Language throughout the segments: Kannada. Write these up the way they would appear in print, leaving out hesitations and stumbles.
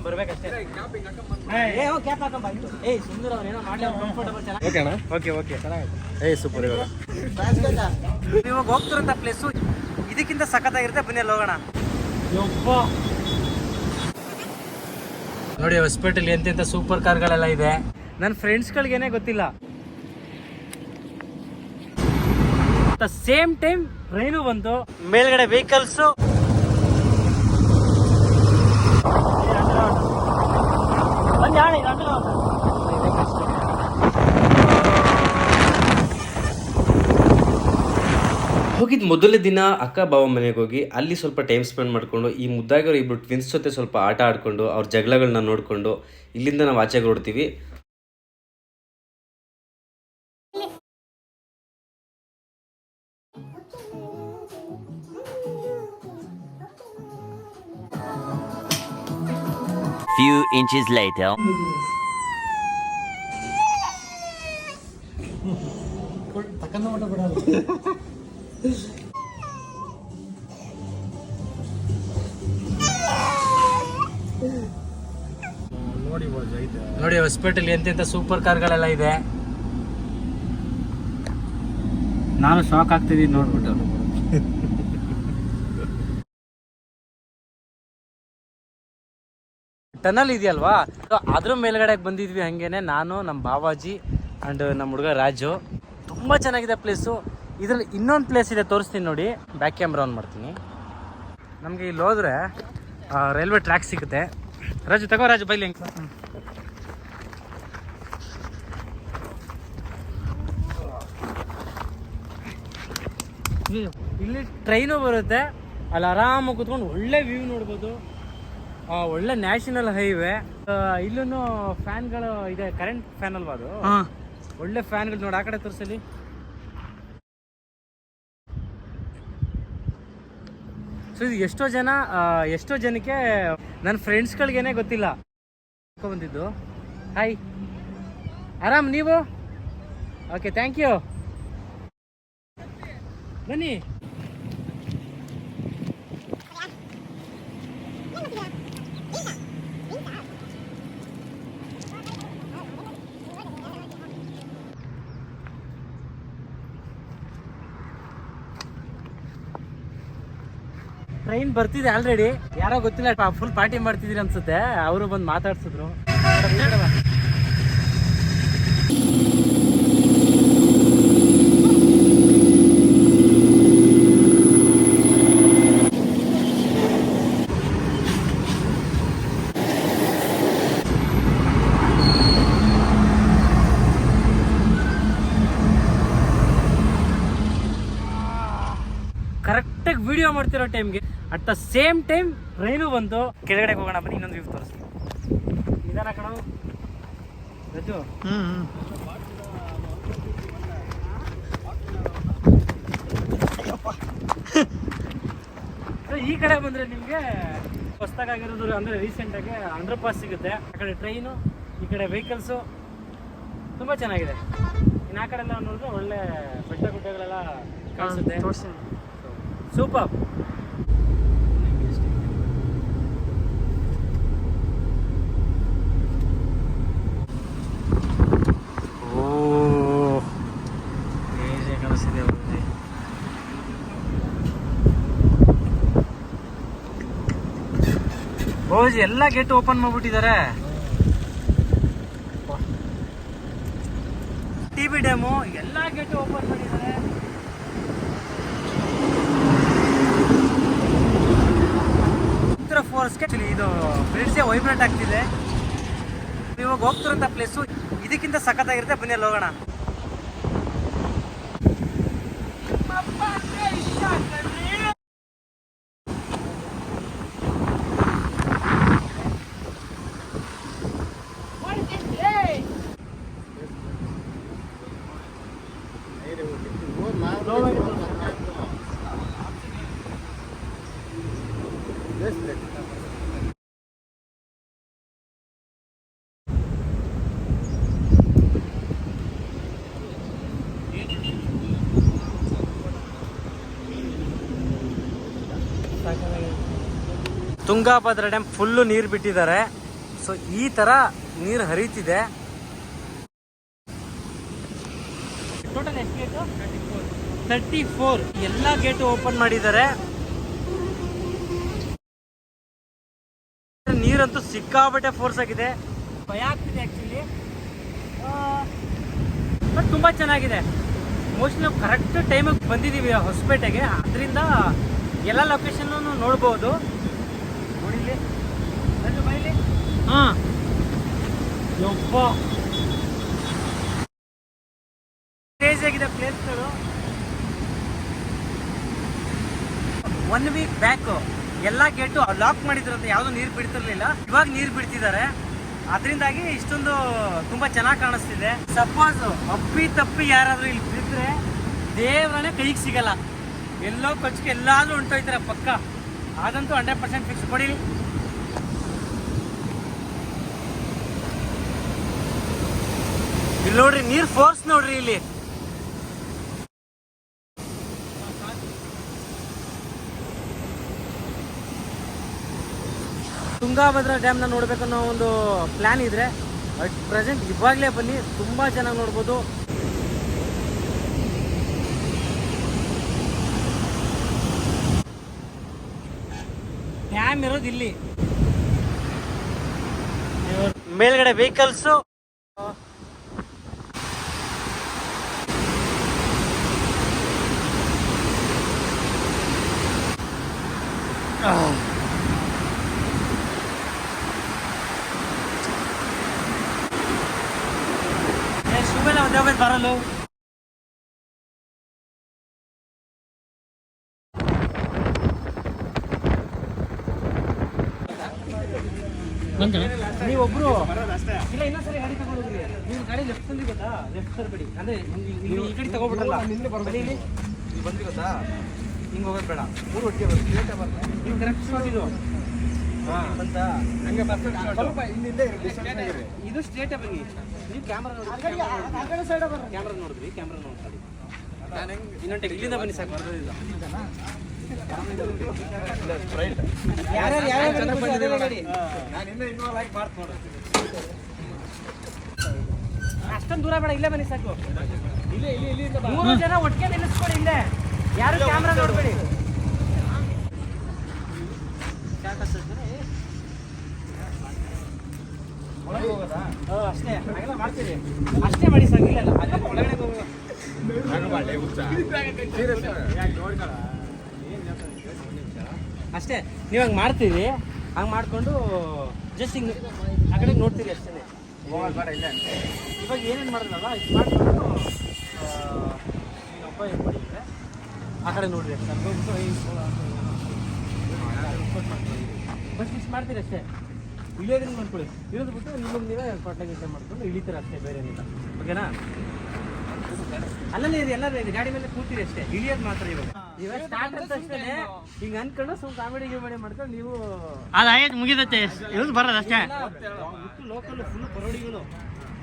ಬರ್ಬೇಕಷ್ಟೇ. ಸೂಪರ್. ಇವಾಗ ಹೋಗ್ತಿರೋಂಥ ಪ್ಲೇಸು ಇದಕ್ಕಿಂತ ಸಖತ್ತಾಗಿರುತ್ತೆ, ಬನ್ನಿ ಅಲ್ಲಿ ಹೋಗೋಣ. ನೋಡಿ ಹೊಸಪೇಟೆಲಿ ಎಂತೆಂಥ ಸೂಪರ್ ಕಾರ್ಗಳೆಲ್ಲ ಇದೆ. ನನ್ನ ಫ್ರೆಂಡ್ಸ್ಗಳಿಗೇನೆ ಗೊತ್ತಿಲ್ಲ. ಸೇಮ್ ಟೈಮ್ ಟ್ರೈನು ಬಂತು, ಮೇಲ್ಗಡೆ ವೆಹಿಕಲ್ಸು. ಹೋಗಿದ್ದು ಮೊದಲನೇ ದಿನ ಅಕ್ಕ ಬಾವ ಮನೆಗೆ ಹೋಗಿ ಅಲ್ಲಿ ಸ್ವಲ್ಪ ಟೈಮ್ ಸ್ಪೆಂಡ್ ಮಾಡಿಕೊಂಡು ಈ ಮುದ್ದಾಗಿರೋ ಇಬ್ಬರು ಟ್ವಿನ್ಸ್ ಜೊತೆ ಸ್ವಲ್ಪ ಆಟ ಆಡಿಕೊಂಡು ಅವ್ರ ಜಗಳಗಳನ್ನ ನೋಡಿಕೊಂಡು ಇಲ್ಲಿಂದ ನಾವು ಆಚೆಗೆ ಹೊರಡ್ತೀವಿ. Few inches later. ನೋಡಿ ಹೊಸಪೇಟೆಲಿ ಎಂತೆಂಥ ಸೂಪರ್ ಕಾರ್ಗಳೆಲ್ಲ ಇದೆ. ನಾನು ಶಾಕ್ ಆಗ್ತಿದ್ದೀನಿ ನೋಡ್ಬಿಟ್ಟು. ಟನಲ್ ಇದೆಯಲ್ವಾ, ಅದ್ರ ಮೇಲ್ಗಡೆ ಬಂದಿದ್ವಿ. ಹಂಗೇನೆ ನಾನು, ನಮ್ಮ ಬಾವಾಜಿ ಆ್ಯಂಡ್ ನಮ್ಮ ಹುಡುಗ ರಾಜು. ತುಂಬ ಚೆನ್ನಾಗಿದೆ ಪ್ಲೇಸು. ಇದರಲ್ಲಿ ಇನ್ನೊಂದು ಪ್ಲೇಸ್ ಇದೆ, ತೋರಿಸ್ತೀನಿ ನೋಡಿ. ಬ್ಯಾಕ್ ಕ್ಯಾಮ್ರಾ ಆನ್ ಮಾಡ್ತೀನಿ. ನಮಗೆ ಇಲ್ಲಿ ಹೋದ್ರೆ ರೈಲ್ವೆ ಟ್ರ್ಯಾಕ್ ಸಿಗುತ್ತೆ. ರಾಜು ತಗೋ, ರಾಜು ಬೈಲಿ. ಇಲ್ಲಿ ಟ್ರೈನು ಬರುತ್ತೆ, ಅಲ್ಲಿ ಆರಾಮಾಗಿ ಕೂತ್ಕೊಂಡು ಒಳ್ಳೆ ವ್ಯೂ ನೋಡ್ಬೋದು. ಒಳ್ಳೆ ನ್ಯಾಷನಲ್ ಹೈವೇ. ಇಲ್ಲೂ ಫ್ಯಾನ್ಗಳು ಇದೆ, ಕರೆಂಟ್ ಫ್ಯಾನ್ ಅಲ್ವಾ ಅದು. ಒಳ್ಳೆ ಫ್ಯಾನ್ಗಳು ನೋಡಿ. ಆ ಕಡೆ ತೋರಿಸಲಿ. ಸೊ ಇದು ಎಷ್ಟೋ ಜನಕ್ಕೆ ನನ್ನ ಫ್ರೆಂಡ್ಸ್ಗಳಿಗೇನೆ ಗೊತ್ತಿಲ್ಲ. ಬಂದಿದ್ದು. ಹಾಯ್, ಆರಾಮ್ ನೀವು? Okay, thank you. ಬನ್ನಿ. ಟ್ರೈನ್ ಬರ್ತಿದೆ ಆಲ್ರೆಡಿ. ಯಾರೋ ಗೊತ್ತಿಲ್ಲ, ಫುಲ್ ಪಾರ್ಟಿ ಮಾಡ್ತಿದ್ದೀರಿ ಅನ್ಸುತ್ತೆ. ಅವರು ಬಂದು ಮಾತಾಡ್ಸಿದ್ರು. ಕರೆಕ್ಟಾಗಿ ವಿಡಿಯೋ ಮಾಡ್ತಿರೋ ಟೈಮ್ಗೆ at the same time train ಬಂತು. ಕೆಳಗಡೆ ಹೋಗೋಣ ಬನ್ನಿ, ಇನ್ನೊಂದು ವ್ಯೂ ತೋರಿಸ್ತೀನಿ. ನಿಧಾನ ಕಣ ರಜು. ಈ ಕಡೆ ಬಂದರೆ ನಿಮಗೆ ಹೊಸದಾಗಿರೋದು ಅಂದರೆ ರೀಸೆಂಟಾಗಿ ಅಂಡರ್ ಪಾಸ್ ಸಿಗುತ್ತೆ. ಆ ಕಡೆ ಟ್ರೈನು, ಈ ಕಡೆ ವೆಹಿಕಲ್ಸು ತುಂಬ ಚೆನ್ನಾಗಿದೆ. ಇನ್ನು ಆ ಕಡೆ ಎಲ್ಲ ನೋಡಿದ್ರೆ ಒಳ್ಳೆ ಬೆಟ್ಟ ಗುಡ್ಡಗಳೆಲ್ಲ ಕಾಣಿಸುತ್ತೆ. ಸೂಪರ್. ಓಜಿ ಎಲ್ಲ ಗೇಟ್ ಓಪನ್ ಮಾಡ್ಬಿಟ್ಟಿದ್ದಾರೆ. ಟಿಬಿ ಡ್ಯಾಮು ಎಲ್ಲ ಗೇಟ್ ಓಪನ್ ಮಾಡಿದ್ದಾರೆ. ಫೋರ್ಸ್ಗೆ ಇದು ಬ್ರಿಡ್ಜ್ ವೈಬ್ರೇಟ್ ಆಗ್ತಿದೆ. ಇವಾಗ ಹೋಗ್ತಿರೋಂಥ ಪ್ಲೇಸು ಇದಕ್ಕಿಂತ ಸಖತ್ತಾಗಿರುತ್ತೆ, ಬನ್ನಿ ಅಲ್ಲಿ ಹೋಗೋಣ. ತುಂಗಾಭದ್ರಾ ಡ್ಯಾಮ್ ಫುಲ್ಲು ನೀರು ಬಿಟ್ಟಿದ್ದಾರೆ. ಸೊ ಈ ಥರ ನೀರು ಹರಿತಿದೆ. ಟೋಟಲ್ ಎಷ್ಟು ಗೇಟು? 34. ಎಲ್ಲ ಗೇಟು ಓಪನ್ ಮಾಡಿದ್ದಾರೆ. ನೀರಂತೂ ಸಿಕ್ಕಾಪಟ್ಟೆ ಫೋರ್ಸ್ ಆಗಿದೆ. ಭಯ ಆಗ್ತಿದೆ ಆ್ಯಕ್ಚುಲಿ, ಬಟ್ ತುಂಬ ಚೆನ್ನಾಗಿದೆ. ಮೋಸ್ಟ್ಲಿ ನಾವು ಕರೆಕ್ಟ್ ಟೈಮಿಗೆ ಬಂದಿದ್ದೀವಿ ಹೊಸಪೇಟೆಗೆ, ಅದರಿಂದ ಎಲ್ಲ ಲೊಕೇಶನ್ನು ನೋಡ್ಬೋದು. ನೋಡಿಲಿ ಬೈಲಿ. ಹಾಂ, ಯಪ್ಪ ಕ್ರೇಜಿ ಆಗಿದೆ ಪ್ಲೇಸ್ಗಳು. 1 ವೀಕ್ ಬ್ಯಾಕು ಎಲ್ಲ ಗೇಟು ಲಾಕ್ ಮಾಡಿದ್ರಂತೆ, ಯಾವುದೋ ನೀರು ಬಿಡ್ತಿರ್ಲಿಲ್ಲ. ಇವಾಗ ನೀರು ಬಿಡ್ತಿದ್ದಾರೆ, ಅದರಿಂದಾಗಿ ಇಷ್ಟೊಂದು ತುಂಬಾ ಚೆನ್ನಾಗಿ ಕಾಣಿಸ್ತಿದೆ. ಸಪೋಸ್ ಅಪ್ಪಿ ತಪ್ಪಿ ಯಾರಾದ್ರೂ ಇಲ್ಲಿ ಬಿದ್ದರೆ ದೇವರನ್ನೇ ಕೈಗೆ ಸಿಗಲ್ಲ, ಎಲ್ಲೋ ಕೊಚ್ಚಿಗೆ ಎಲ್ಲಾದ್ರೂ ಹೊಂಟೋಯ್ತಾರೆ ಪಕ್ಕ. ಅದಂತೂ 100% ಫಿಕ್ಸ್. ಕೊಡಿ ಇಲ್ಲಿ ನೋಡ್ರಿ, ನೀರ್ ಫೋರ್ಸ್ ನೋಡ್ರಿ ಇಲ್ಲಿ. ತುಂಗಾಭದ್ರಾ ಡ್ಯಾಮ್ನ ನೋಡ್ಬೇಕನ್ನೋ ಒಂದು ಪ್ಲಾನ್ ಇದ್ರೆ ಅಟ್ ಪ್ರೆಸೆಂಟ್ ಇವಾಗಲೇ ಬನ್ನಿ, ತುಂಬಾ ಚೆನ್ನಾಗಿ ನೋಡ್ಬೋದು. ಡ್ಯಾಮ್ ಇರೋದು ಇಲ್ಲಿ. ಮೇಲ್ಗಡೆ ವೆಹಿಕಲ್ಸು, ಶುಭೆಲ್ಲ ಒಂದೇ ಬರಲು. ನೀವೊಬ್ರು ಇಲ್ಲ, ಇನ್ನೊಂದ್ಸರಿ ಗಾಡಿ ತಗೊಂಡೋಗ್ರಿ. ನೀವು ಗಾಡಿ ಲೆಫ್ಟ್ ಅಲ್ಲಿ ಗೊತ್ತಾ, ಲೆಫ್ಟ್ ತರಬೇಡಿ, ಅಂದ್ರೆ ನೀವು ಈ ಕಡೆ ತಗೋಬಿಡಲ್ಲ. ಇಲ್ಲಿ ಬಂದ್ರಿ ಗೊತ್ತಾ, ಹಿಂಗೆ ಹೋಗೋದು ಬೇಡ, ಮೂರು ಒಟ್ಟಿಗೆ ಬರ್ತೀವಿ. ನೀವು ಕರೆಕ್ಟ್ ಸ್ಪಾಟ್ ಇದು. ಇದು ಸ್ಟ್ರೇಟ್ ಬನ್ನಿ. ನೀವು ಕ್ಯಾಮ್ರಾ ನೋಡಿದ್ರಿ, ಕ್ಯಾಮ್ರಾ ನೋಡ್ತಾರೆ. ಇನ್ನೊಂದು ಇಲ್ಲಿಂದ ಬನ್ನಿ ಸಾಕು, ಬರೋದಿಲ್ಲ. ಅಷ್ಟೊಂದು ದೂರ ಬೇಡ, ಇಲ್ಲೇ ಬನ್ನಿ ಸಾಕು. 3 ಜನ ಒಟ್ಟಿಗೆ ನಿಲ್ಲಿಸ್ಕೊಡಿ ಇಲ್ಲೇ, ಯಾರು ಕ್ಯಾಮ್ರಾ ನೋಡ್ಬೇಡಿ. ಅಷ್ಟೇ ಹಾಗೆಲ್ಲ ಮಾಡ್ತೀರಿ, ಅಷ್ಟೇ ಮಾಡಿ ಸಾಕು. ಇಲ್ಲ ಒಳಗಡೆ ಅಷ್ಟೇ. ನೀವು ಹಂಗೆ ಮಾಡ್ತೀರಿ, ಹಂಗೆ ಮಾಡಿಕೊಂಡು ಜಸ್ಟ್ ಹಿಂಗೆ ಆ ಕಡೆ ನೋಡ್ತೀರಿ ಅಷ್ಟೇ. ಇವಾಗ ಏನೇನು ಮಾಡಿದ್ರಲ್ಲ ಇದು ಮಾಡಿಕೊಂಡು ಒಬ್ಬ ಏನು ಮಾಡಿದ್ರೆ ಆ ಕಡೆ ನೋಡ್ರಿ, ಬಸ್ ಮಿಸ್ ಮಾಡ್ತೀರಿ ಅಷ್ಟೇ. ಇಳಿಯೋದ್ರಿಂದ ಮಾಡ್ಕೊಳ್ಳಿ, ಇರೋದು ಬಿಟ್ಟು ನಿಮಗೆ ನೀವೇ ಪಟ್ಟಾಗಿ ಮಾಡ್ಕೊಂಡು ಇಳಿತೀರ ಅಷ್ಟೇ, ಬೇರೆ ಏನಿಲ್ಲ. ಓಕೆನಾ? ಅಲ್ಲಲ್ಲಿ ಎಲ್ಲರೂ ಗಾಡಿ ಮೇಲೆ ಕೂತೀರಿ ಅಷ್ಟೇ, ಇಳಿಯೋದು ಮಾತ್ರ. ಇವಾಗ ಸ್ಟಾರ್ಟ್ ಅಂತ ಅಷ್ಟೇ ಹಿಂಗೆ ಅನ್ಕೊಂಡು ಸ್ವಲ್ಪ ಕಾಮಿಡಿ ಗಿಮಿಡಿ ಮಾಡ್ಕೊಂಡು ನೀವು ಅದಾಯ್ತು, ಮುಗಿದತ್ತೆ. ಇರೋದು ಬರೋದು ಅಷ್ಟೇ. ಲೋಕಲ್ ಫುಲ್ ಬರೋಡಿಗಳು,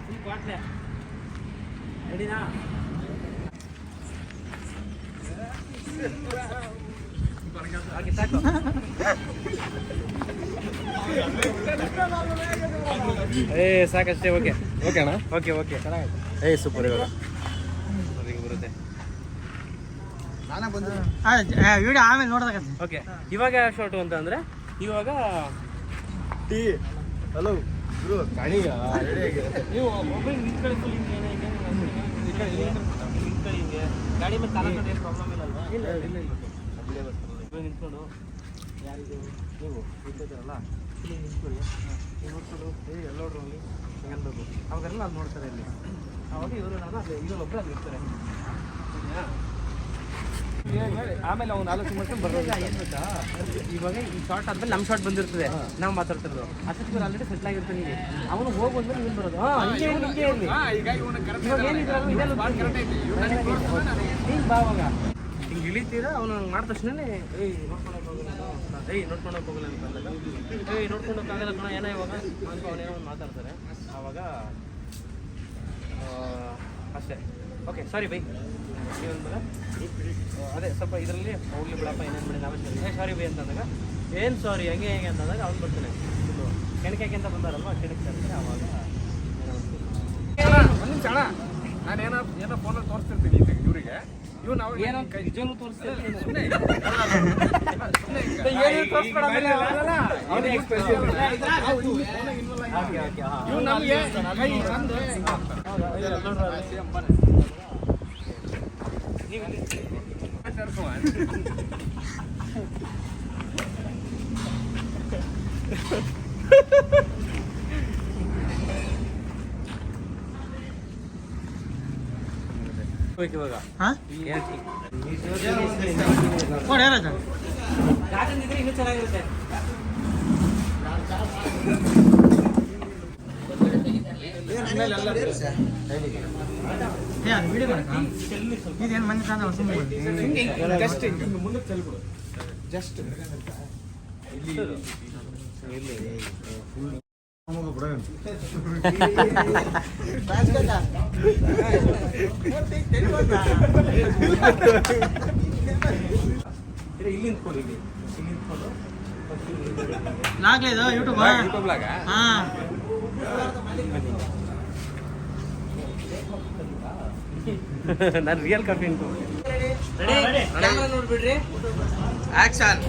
ಫುಲ್ ಬಾಟ್ಲೆ ರೆಡಿನಾ? ಹಾಗೆ ಸಾಕು. ಸಾಕಷ್ಟೇ. ಓಕೆ ಓಕೆ ಅಣ್ಣ, ಓಕೆ ಓಕೆ, ಚೆನ್ನಾಗಿದೆ. ಸೂಪರ್. ಇವಾಗ ಬರುತ್ತೆ ವಿಡಿಯೋ ಆಮೇಲೆ ನೋಡಿದಾಗ. ಓಕೆ, ಇವಾಗ ಶಾರ್ಟು ಅಂತ ಅಂದ್ರೆ ಇವಾಗ ಹಲೋ ಬ್ರೋ, ನೀವು ಒಬ್ಬರಿಗೆ ನಿಂತ್ಕೊಳ್ಳಿ, ಫುಲ್ ಹಿಂಗೆ ಹಿಂಗೆ ಗಾಡಿ ಮೇಲೆ ತಾಲೂಕು ಏನು ಪ್ರಾಬ್ಲಮ್ ಇಲ್ಲಲ್ವಾ? ಇಲ್ಲ ಇಲ್ಲ ಇಲ್ಲ, ಇವಾಗ ನಿಂತ್ಕೊಂಡು ಯಾರಿಗೂ ನೀವು ನಿಂತಿದ್ದೀರಲ್ಲ, ಇಲ್ಲಿ ನಿಂತ್ಕೊಳ್ಳಿ, ನೋಡ್ಕೊಂಡು ಎಲ್ಲೋಡ್ರು ಹೋಗಿ ಹಿಂಗೆ ಅನ್ಬೇಕು. ಅವಾಗೆಲ್ಲ ಅದು ನೋಡ್ತಾರೆ ಇಲ್ಲಿ. ಅವಾಗ ಇವರು ನಾನು ಇಲ್ಲೊಬ್ಬರು ಅಲ್ಲಿ ಇರ್ತಾರೆ. ಆಮೇಲೆ ಅವ್ನು ಆಲೋಚನೆ ಮಾಡ್ಕೊಂಡು ಬರೋದು. ಏನು ಗೊತ್ತಾ, ಇವಾಗ ಈ ಶಾರ್ಟ್ ಆದ್ಮೇಲೆ ನಮ್ಮ ಶಾರ್ಟ್ ಬಂದಿರ್ತದೆ, ನಾವು ಮಾತಾಡ್ತಿರೋದು. ಅಷ್ಟೊತ್ತಿಗೆ ಆಲ್ರೆಡಿ ಸೆಟ್ಲ್ ಆಗಿರ್ತಾನೆ. ಈಗ ಅವನು ಹೋಗಿ ಬಂದ್ಮೇಲೆ ನೀವು ಬರೋದು. ಹಿಂಗೆ ಇರಲಿ. ಇವಾಗ ಏನಿದ್ರಲ್ಲ ಹಿಂಗೆ ಬಾವಾಗ ಹಿಂಗೆ ಇಳಿತೀರ, ಅವನು ಹಂಗೆ ಮಾಡಿದ ತಕ್ಷಣನೇ ನೋಡ್ಕೊಳಕ್ಕೆ ಹೋಗಲ್ಲ, ನೋಡ್ಕೊಳಕ್ಕೆ ಹೋಗಲ್ಲ ಅಂತ ಅಂದಾಗ ನೋಡ್ಕೊಂಡೋಕ್ಕಾಗಲ್ಲ ಕಣ, ಏನೋ ಇವಾಗ ಅಂತ ಅವನೇನೋ ಒಂದು ಮಾತಾಡ್ತಾರೆ. ಆವಾಗ ಅಷ್ಟೇ. ಓಕೆ, ಸಾರಿ ಬೈ, ನೀವೊಂದು ಅದೇ ಸ್ವಲ್ಪ ಇದರಲ್ಲಿ ಹೋಗ್ಲಿ ಬಿಡಪ್ಪ, ಏನೇನು ಮಾಡಿ ನಾವೇ ಸಾರಿ ಬೈ ಅಂತಂದಾಗ ಏನು ಸಾರಿ ಹೆಂಗೆ ಹೆಂಗೆ ಅಂತಂದಾಗ ಅವ್ನು ಬರ್ತಾನೆ ಕೆಣಕೆ ಅಂತ ಬಂದಾರಲ್ವ ಕೆಣಕ್ಕೆ ಅಂತಾರೆ ಅವಾಗ ಒಂದು ನಿಮಿಷ ಅಣ್ಣ ನಾನು ಏನೋ ಫೋನಲ್ಲಿ ತೋರಿಸ್ತಿರ್ತೀನಿ ಇವರಿಗೆ ಇವ್ ನಾವು ಏನೋ ನಿಜವೂ ತೋರಿಸ್ತೀನಿ ಇವ್ ನಮಗೆ ಕೈ ಚಂದ ಇವಾಗ ಯಾಕಂದಿದ್ರೆ ಇನ್ನೂ ಚೆನ್ನಾಗಿರುತ್ತೆ ಇದೇನು ಮಂದಿ ಕಾಂದ ಜಸ್ಟ್ ಮುಂದಕ್ಕೆ ಚೆಲ್ಬಿಡು ಜಸ್ಟ್ ಇಲ್ಲಿ ನಿಂತ್ಕೊಳ್ಳಿ ಇಲ್ಲಿ ನಿಂತ್ಕೊಂಡು ಲಾಗ್ಲೇದು ಯೂಟ್ಯೂಬ್ ಯೂಟ್ಯೂಬ್ಲಾಗ ಹಾ ನಾನು ರಿಯಲ್ ಕಾಫಿ ನೋಡ್ಬಿಡ್ರಿ ಆಕ್ಷನ್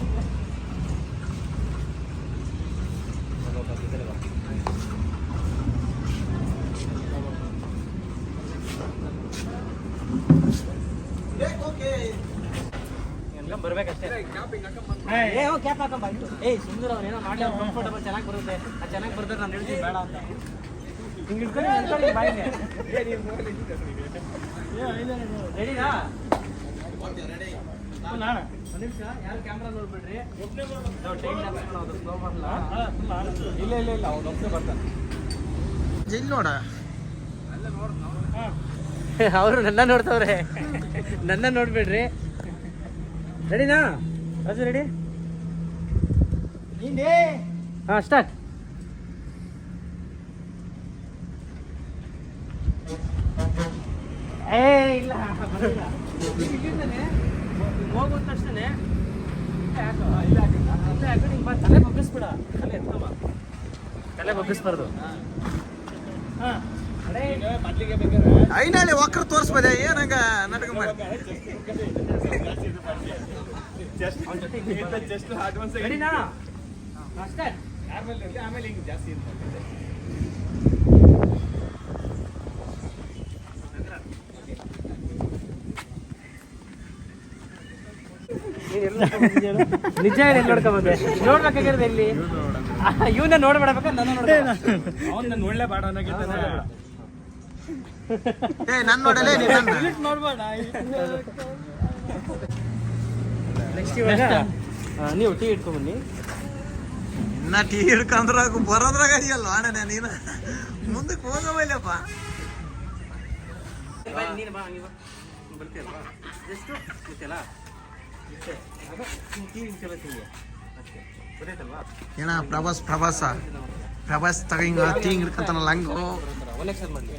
ಬರ್ಬೇಕಷ್ಟೇ ಕ್ಯಾಪ್ ಹಾಕೊಂಬ ಸುಂದರ ಅವ್ನೇನೋ ಮಾಡಿ ಕಂಫರ್ಟಬಲ್ ಚೆನ್ನಾಗಿ ಬರುತ್ತೆ ಅದು ಚೆನ್ನಾಗಿ ಬರ್ತಾರೆ ನಾನು ಹೇಳ್ತೀನಿ ಬೇಡ ಅಂತ ಹಿಂಗೆ ಇಟ್ಕೊಂಡು ಅನ್ಕೊಳ್ಳಿ ಬಾಯಿಗೆ ರೆಡಿನಾ ಒಂದು ನಿಮಿಷ ಯಾರು ಕ್ಯಾಮ್ರಾ ನೋಡ್ಬಿಡ್ರಿ ಇಲ್ಲ ಇಲ್ಲ ಇಲ್ಲ ಅವ್ನು ಒಬ್ಬನೇ ಬರ್ತಾನೆ ಇಲ್ಲಿ ನೋಡ ಅವರು ನನ್ನ ನೋಡ್ತವ್ರೆ ನನ್ನ ನೋಡ್ಬೇಡ್ರಿ ರೆಡಿನಾ ರಾಜು ರೆಡಿ ಹಾಂ ಸ್ಟಾರ್ಟ್ ಇಲ್ಲ ಹೋಗುವ ತಕ್ಷಣ ತಲೆ ಬಗ್ಗಿಸ್ಬಿಡ ತಲೆ ಎತ್ತಮ್ಮ ತಲೆ ಬಗ್ಗಿಸ್ಬಾರ್ದು ಹಾಂ ಮೊದಲಿಗೆ ಬೇಕಾದ್ರೆ ಐನಲ್ಲಿ ವಕ್ರ ತೋರಿಸ್ಬೋದೆ ಏನಂಗ ನಾಟಕ ಮಾಡಿ ಜಸ್ಟ್ ಅಡ್ವಾನ್ಸ್ ರೆಡಿನಾ ಸ್ಟಾರ್ಟ್ ಆಮೇಲೆ ಹಿಂಗೆ ಜಾಸ್ತಿ ಇರ್ತದೆ ನಿಜ ಎಲ್ಲಿ ನೋಡ್ಕೊಂಬಂದೆ ನೋಡ್ಬೇಕಾಗಿರೋದು ಎಲ್ಲಿ ಇವನ್ನ ನೋಡ್ಬೇಡಬೇಕ ನನ್ನ ಅವನ್ನ ನೋಡ್ಲೇ ಬೇಡ ನನ್ನ ನೋಡಲೇ ನೋಡ್ಬೇಡ ನೆಕ್ಸ್ಟ್ ಇವಾಗ ನೀವು ಟೀ ಇಟ್ಕೊಂಬನ್ನಿ ಇನ್ನ ಟೀ ಹಿಡ್ಕೊಂಡ್ರಾಗ ಬರೋದ್ರಾಗ ಅಡಿಯಲ್ಲ ಅಣ್ಣ ನೀನು ಮುಂದಕ್ಕೆ ಹೋಗವಲ್ಲಪ್ಪ ನೀನು ಬಾ ಹಂಗೆ ಬಾ ಬರ್ತೀಯಲ್ವಾ ಎಷ್ಟು ಗೊತ್ತಿಲ್ಲ ಇಷ್ಟೇ ಟೀ ಹಿಂಗೆಲ್ಲ ತಿಂಗೆ ಅಷ್ಟೇ ಗೊತ್ತಾಯ್ತಲ್ವಾ ಏನ ಪ್ರಭಾಸ್ ತಗಂಗ ಟೀ ಹಿಡ್ಕೊಂತಾನಲ್ಲ ಹಂಗು ಒಲೆಕ್ಷನ್ ಮಾಡಲಿ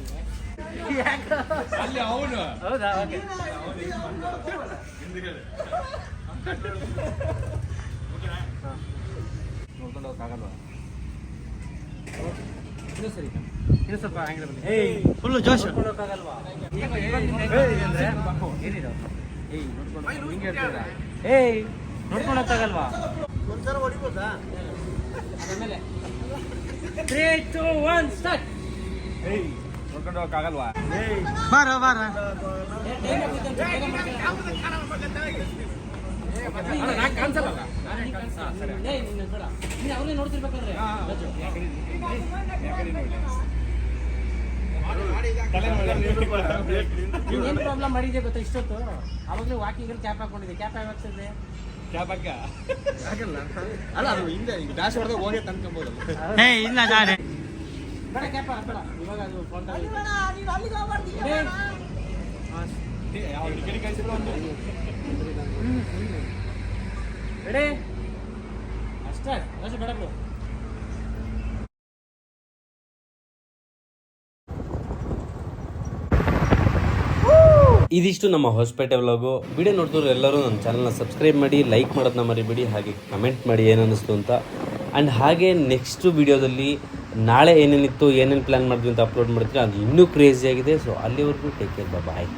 ಅಲ್ಲಿ ಅವನು ಹೌದಾ ಓಕೆ ನೋಡ್ಕೊಂಡು ಹೋಗಕ್ಕಾಗಲ್ವಾ ಇನ್ನೂ ಸರಿ ಇನ್ನೂ ಸ್ವಲ್ಪ ಹಂಗೆ ಬನ್ನಿ ಫುಲ್ಲು ಜೋಶ್ ನೋಡ್ಕೊಂಡು ಹೋಗಕ್ಕಾಗಲ್ವಾ ಏನಿದೆ ನೋಡ್ಕೊಂಡು ಹಿಂಗೆ ಹೇಳ್ತಿದ್ರಾ ನೋಡ್ಕೊಂಡು ಹೋಗಕ್ಕಾಗಲ್ವಾ ಆಮೇಲೆ 3, 2, 1 ಸ್ಟಾರ್ಟ್ ನೋಡ್ಕೊಂಡು ಹೋಗಕ್ಕಾಗಲ್ವಾ ಬಾರ ಅವನೇ ನೋಡ್ತಿರ್ಬೇಕಾದ್ರೆ ಏನ್ ಪ್ರಾಬ್ಲಮ್ ಮಾಡಿದ್ಯಾ ಗೊತ್ತಾ ಇಷ್ಟೊತ್ತು ಅವಾಗಲೇ ವಾಕಿಂಗ್ ಅಲ್ಲಿ ಕ್ಯಾಪ್ ಹಾಕೊಂಡಿದ್ದೆ ಕ್ಯಾಪ್ ಯಾವಾಗ್ತದೆ ಅಲ್ಲ ಅದು ಹಿಂದೆ ಡ್ಯಾಶ್ ಹೊಡೆದಾಗ ಹೋಗಿ ತನ್ಕೊಬೋದು ಇಲ್ಲ ನಾನೇ ಬೇಡ ಕ್ಯಾಪ್ ಬೇಡ ಇವಾಗ ಅದು ಫೋನ್ ರೆಡಿ ಅಷ್ಟೇ ಅಷ್ಟು ಬೇಡ ಬಿಡು ಇದಿಷ್ಟು ನಮ್ಮ ಹೊಸಪೇಟೆ ವ್ಲಾಗು. ವಿಡಿಯೋ ನೋಡ್ತಿದ್ರು ಎಲ್ಲರೂ ನನ್ನ ಚಾನಲ್ನ ಸಬ್ಸ್ಕ್ರೈಬ್ ಮಾಡಿ, ಲೈಕ್ ಮಾಡೋದನ್ನ ಮರಿಬೇಡಿ, ಹಾಗೆ ಕಮೆಂಟ್ ಮಾಡಿ ಏನನ್ನಿಸ್ತು ಅಂತ. ಆ್ಯಂಡ್ ಹಾಗೆ ನೆಕ್ಸ್ಟ್ ವಿಡಿಯೋದಲ್ಲಿ ನಾಳೆ ಏನೇನಿತ್ತು, ಏನೇನು ಪ್ಲ್ಯಾನ್ ಮಾಡಿದ್ವಿ ಅಂತ ಅಪ್ಲೋಡ್ ಮಾಡ್ತೀವಿ. ಅದು ಇನ್ನೂ ಕ್ರೇಜಿಯಾಗಿದೆ. ಸೊ ಅಲ್ಲಿವರೆಗೂ ಟೇಕ್ ಕೇರ್, ಬಾಯ್.